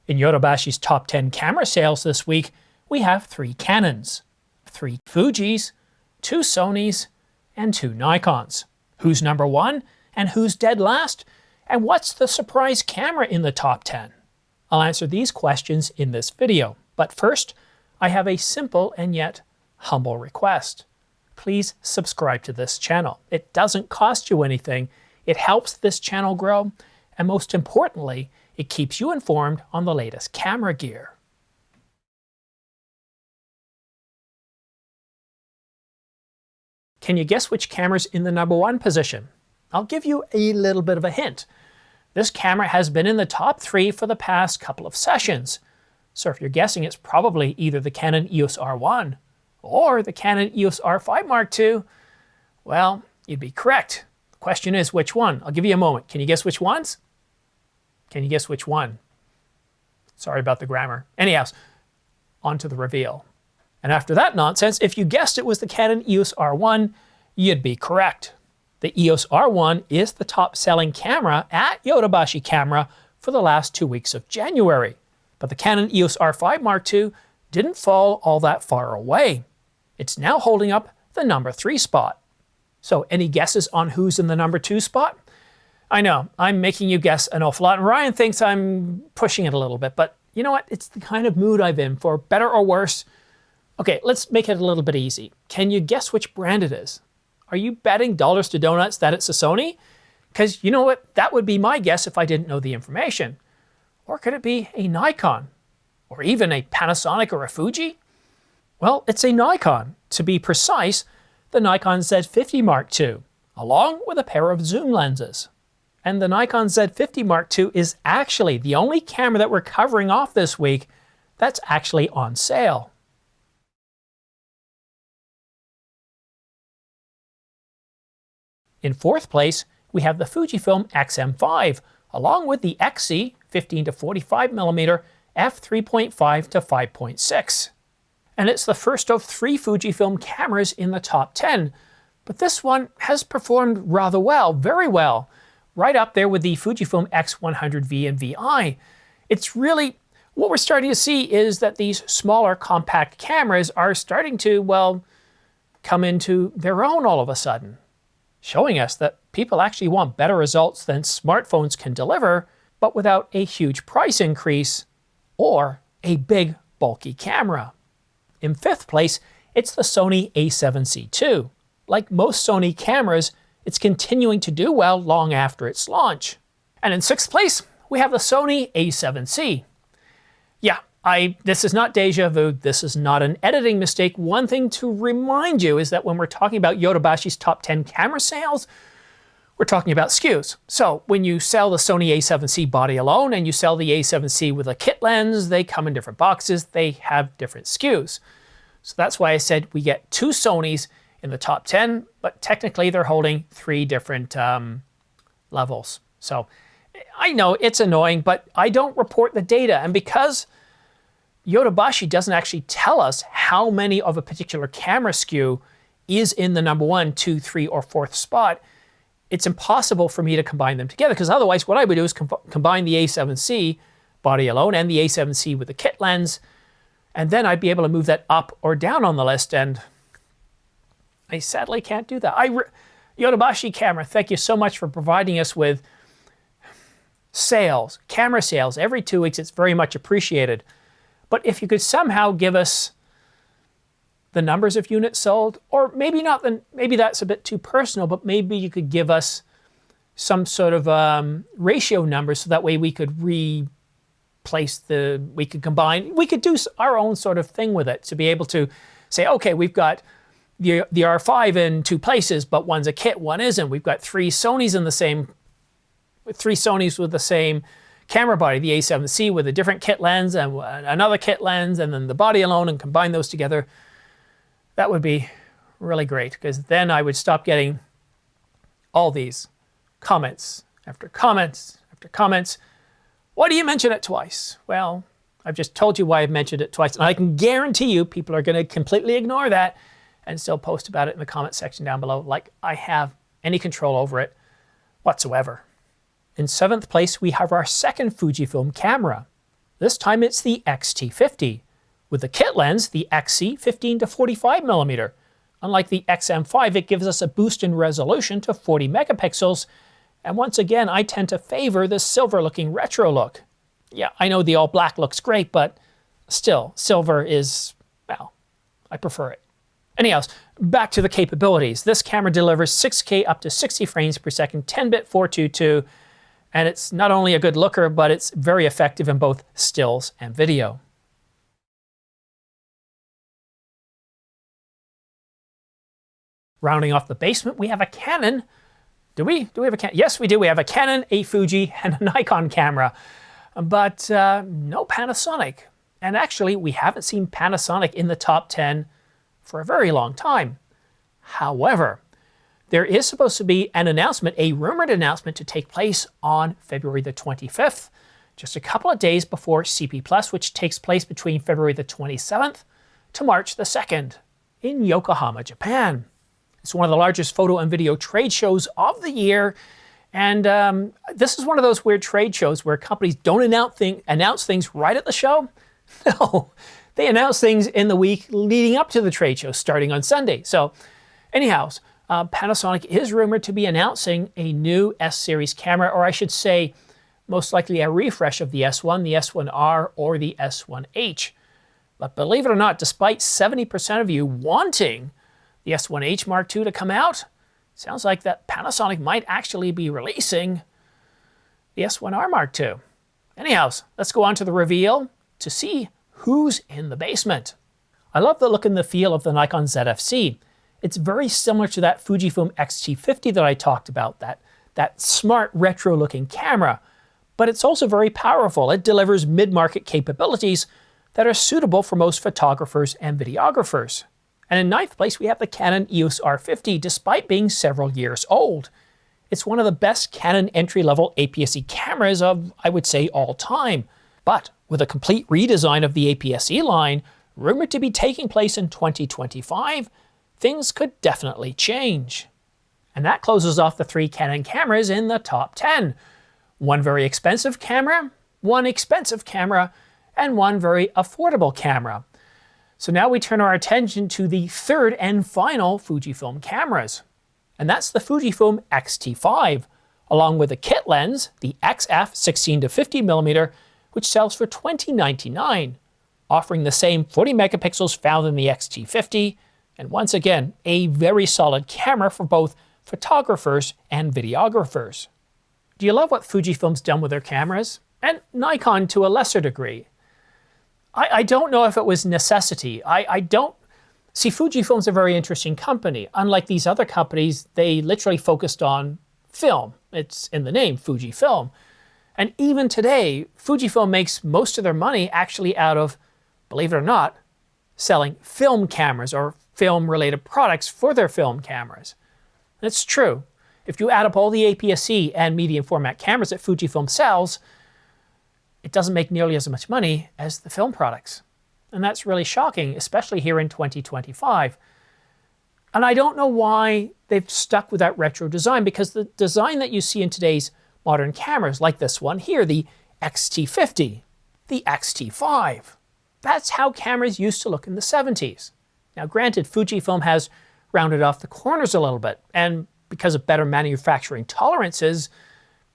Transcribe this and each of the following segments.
In Yodobashi's top 10 camera sales this week, we have 3 Canons, 3 Fujis, 2 Sonys, and 2 Nikons. Who's number 1 and who's dead last? And what's the surprise camera in the top 10? I'll answer these questions in this video. But first, I have a simple and yet humble request. Please subscribe to this channel. It doesn't cost you anything. It helps this channel grow. And most importantly, it keeps you informed on the latest camera gear. Can you guess which camera's in the number 1 position? I'll give you a little bit of a hint. This camera has been in the top 3 for the past couple of sessions. So if you're guessing, it's probably either the Canon EOS R1 or the Canon EOS R5 Mark II, well, you'd be correct. The question is which one? I'll give you a moment. Can you guess which ones? Can you guess which one? Sorry about the grammar. Anyhow, on to the reveal. And after that nonsense, if you guessed it was the Canon EOS R1, you'd be correct. The EOS R1 is the top-selling camera at Yodobashi Camera for the last 2 weeks of January. But the Canon EOS R5 Mark II didn't fall all that far away. It's now holding up the number 3 spot. So any guesses on who's in the number 2 spot? I know, I'm making you guess an awful lot, and Ryan thinks I'm pushing it a little bit, but you know what? It's the kind of mood I've in, for better or worse. Okay, let's make it a little bit easy. Can you guess which brand it is? Are you betting dollars to donuts that it's a Sony? Because you know what? That would be my guess if I didn't know the information. Or could it be a Nikon? Or even a Panasonic or a Fuji? Well, it's a Nikon. To be precise, the Nikon Z50 Mark II, along with a pair of zoom lenses. And the Nikon Z50 Mark II is actually the only camera that we're covering off this week that's actually on sale. In 4th place, we have the Fujifilm X-M5, along with the XC 15 to 45mm f3.5 to 5.6. And it's the first of 3 Fujifilm cameras in the top 10. But this one has performed rather well, very well, right up there with the Fujifilm X100V and VI. It's really, what we're starting to see is that these smaller compact cameras are starting to, well, come into their own all of a sudden, showing us that people actually want better results than smartphones can deliver, but without a huge price increase or a big, bulky camera. In 5th place, it's the Sony a7C II. Like most Sony cameras, it's continuing to do well long after its launch. And in 6th place, we have the Sony a7C. Yeah, this is not deja vu, this is not an editing mistake. One thing to remind you is that when we're talking about Yodobashi's top 10 camera sales, we're talking about SKUs. So when you sell the Sony a7C body alone and you sell the a7C with a kit lens, they come in different boxes, they have different SKUs. So that's why I said we get 2 Sonys in the top 10, but technically they're holding 3 different levels. So I know it's annoying, but I don't report the data. And because Yodobashi doesn't actually tell us how many of a particular camera SKU is in the number 1, 2, 3, or 4th spot, it's impossible for me to combine them together, because otherwise what I would do is combine the a7C body alone and the a7C with the kit lens, and then I'd be able to move that up or down on the list, and I sadly can't do that. Yodobashi Camera, thank you so much for providing us with sales, camera sales every 2 weeks. It's very much appreciated. But if you could somehow give us the numbers of units sold, or maybe not, maybe that's a bit too personal, but maybe you could give us some sort of ratio numbers so that way we could we could combine, we could do our own sort of thing with it to be able to say, okay, we've got the R5 in 2 places, but one's a kit, one isn't. We've got 3 Sonys in the same, 3 Sonys with the same camera body, the a7C with a different kit lens and another kit lens, and then the body alone, and combine those together. That would be really great, because then I would stop getting all these comments after comments after comments. Why do you mention it twice? Well, I've just told you why I've mentioned it twice, and I can guarantee you people are going to completely ignore that and still post about it in the comment section down below, like I have any control over it whatsoever. In 7th place, we have our second Fujifilm camera. This time it's the XT50. With the kit lens, the XC 15 to 45mm. Unlike the XM5, it gives us a boost in resolution to 40 megapixels, and once again, I tend to favor the silver-looking retro look. Yeah, I know the all-black looks great, but still, silver is, well, I prefer it. Anyhow, back to the capabilities. This camera delivers 6K up to 60 frames per second, 10-bit 422, and it's not only a good looker, but it's very effective in both stills and video. Rounding off the basement, we have a Canon. Do we have a Canon? Yes, we do. We have a Canon, a Fuji, and a Nikon camera, but no Panasonic. And actually, we haven't seen Panasonic in the top 10 for a very long time. However, there is supposed to be an announcement, a rumored announcement, to take place on February the 25th, just a couple of days before CP+, which takes place between February the 27th to March the 2nd in Yokohama, Japan. It's one of the largest photo and video trade shows of the year, and this is one of those weird trade shows where companies don't announce things right at the show. No, they announce things in the week leading up to the trade show, starting on Sunday. So anyhow, Panasonic is rumored to be announcing a new S-series camera, or I should say, most likely a refresh of the S1, the S1R, or the S1H. But believe it or not, despite 70% of you wanting the S1H Mark II to come out, sounds like that Panasonic might actually be releasing the S1R Mark II. Anyhow, let's go on to the reveal to see who's in the basement. I love the look and the feel of the Nikon ZFC. It's very similar to that Fujifilm X-T50 that I talked about, that smart retro-looking camera. But it's also very powerful. It delivers mid-market capabilities that are suitable for most photographers and videographers. And in ninth place, we have the Canon EOS R50, despite being several years old. It's one of the best Canon entry-level APS-C cameras of, I would say, all time. But with a complete redesign of the APS-C line, rumored to be taking place in 2025, things could definitely change. And that closes off the 3 Canon cameras in the top 10. One very expensive camera, one expensive camera, and one very affordable camera. So now we turn our attention to the third and final Fujifilm cameras. And that's the Fujifilm X-T5, along with a kit lens, the XF 16 to 50mm, which sells for $20.99, offering the same 40 megapixels found in the X-T50, and once again, a very solid camera for both photographers and videographers. Do you love what Fujifilm's done with their cameras? And Nikon to a lesser degree. I don't know if it was necessity. I don't see. Fujifilm's a very interesting company. Unlike these other companies, they literally focused on film. It's in the name, Fujifilm. And even today, Fujifilm makes most of their money actually out of, believe it or not, selling film cameras or film-related products for their film cameras. And it's true. If you add up all the APS-C and medium format cameras that Fujifilm sells, it doesn't make nearly as much money as the film products. And that's really shocking, especially here in 2025. And I don't know why they've stuck with that retro design, because the design that you see in today's modern cameras, like this one here, the X-T50, the X-T5, that's how cameras used to look in the 70s. Now granted, Fujifilm has rounded off the corners a little bit, and because of better manufacturing tolerances,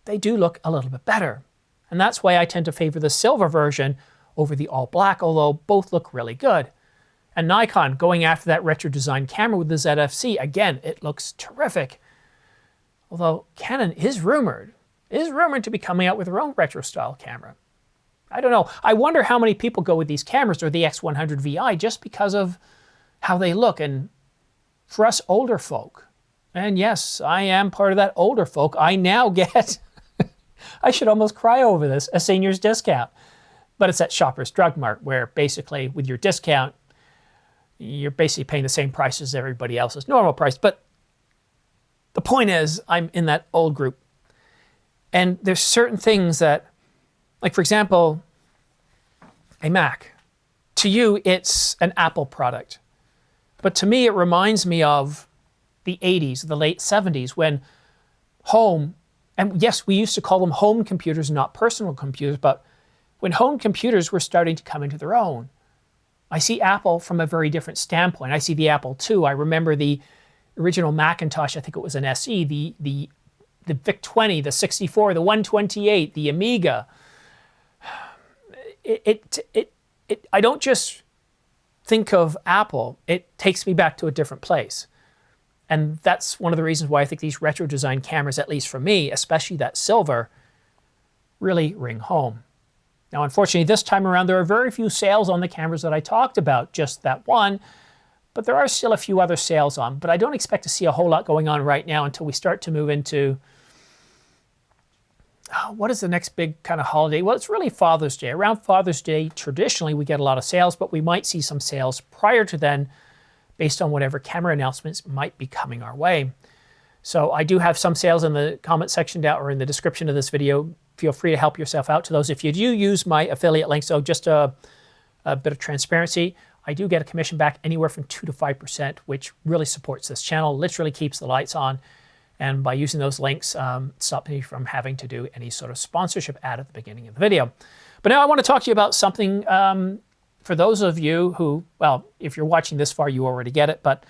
they do look a little bit better. And that's why I tend to favor the silver version over the all black, although both look really good. And Nikon going after that retro design camera with the ZFC, again, it looks terrific. Although Canon is rumored to be coming out with their own retro style camera. I don't know. I wonder how many people go with these cameras or the X100 VI just because of how they look. And for us older folk, and yes, I am part of that older folk, I now get, I should almost cry over this, a senior's discount. But it's at Shoppers Drug Mart, where basically with your discount, you're basically paying the same price as everybody else's normal price. But the point is, I'm in that old group. And there's certain things that, like for example, a Mac. To you, it's an Apple product. But to me, it reminds me of the 80s, the late 70s, when home, and yes, we used to call them home computers, not personal computers, but when home computers were starting to come into their own. I see Apple from a very different standpoint. I see the Apple II. I remember the original Macintosh, I think it was an SE, the VIC-20, the 64, the 128, the Amiga. I don't just think of Apple. It takes me back to a different place. And that's one of the reasons why I think these retro design cameras, at least for me, especially that silver, really ring home. Now, unfortunately, this time around, there are very few sales on the cameras that I talked about, just that one, but there are still a few other sales on. But I don't expect to see a whole lot going on right now until we start to move into, what is the next big kind of holiday? Well, it's really Father's Day. Around Father's Day, traditionally, we get a lot of sales, but we might see some sales prior to then, based on whatever camera announcements might be coming our way. So I do have some sales in the comment section down or in the description of this video. Feel free to help yourself out to those. If you do use my affiliate link, so just a bit of transparency, I do get a commission back anywhere from 2 to 5%, which really supports this channel, literally keeps the lights on. And by using those links, stop me from having to do any sort of sponsorship ad at the beginning of the video. But now I want to talk to you about something for those of you who, well, if you're watching this far, you already get it, but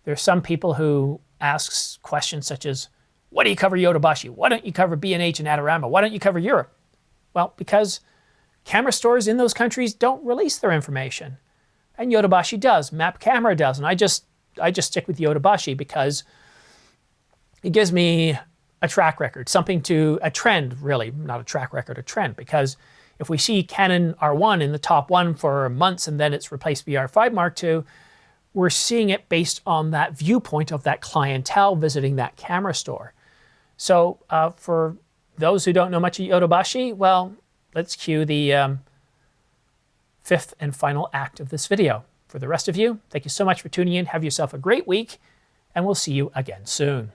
there's some people who ask questions such as, why do you cover Yodobashi? Why don't you cover B&H and Adorama? Why don't you cover Europe? Well, because camera stores in those countries don't release their information. And Yodobashi does, Map Camera does, and I just stick with Yodobashi because it gives me a track record, a trend really, not a track record, a trend, because if we see Canon R1 in the top one for months and then it's replaced by R5 Mark II, we're seeing it based on that viewpoint of that clientele visiting that camera store. So for those who don't know much of Yodobashi, well, let's cue the fifth and final act of this video. For the rest of you, thank you so much for tuning in. Have yourself a great week, and we'll see you again soon.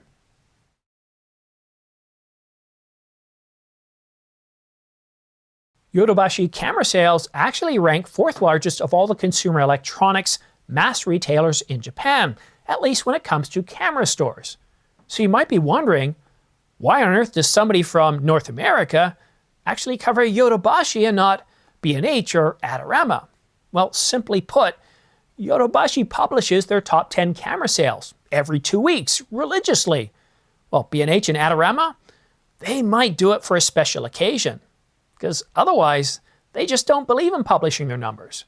Yodobashi camera sales actually rank 4th largest of all the consumer electronics mass retailers in Japan, at least when it comes to camera stores. So you might be wondering, why on earth does somebody from North America actually cover Yodobashi and not B&H or Adorama? Well, simply put, Yodobashi publishes their top 10 camera sales every 2 weeks, religiously. Well, B&H and Adorama, they might do it for a special occasion, because otherwise, they just don't believe in publishing their numbers.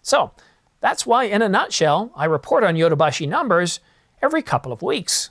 So, that's why, in a nutshell, I report on Yodobashi numbers every couple of weeks.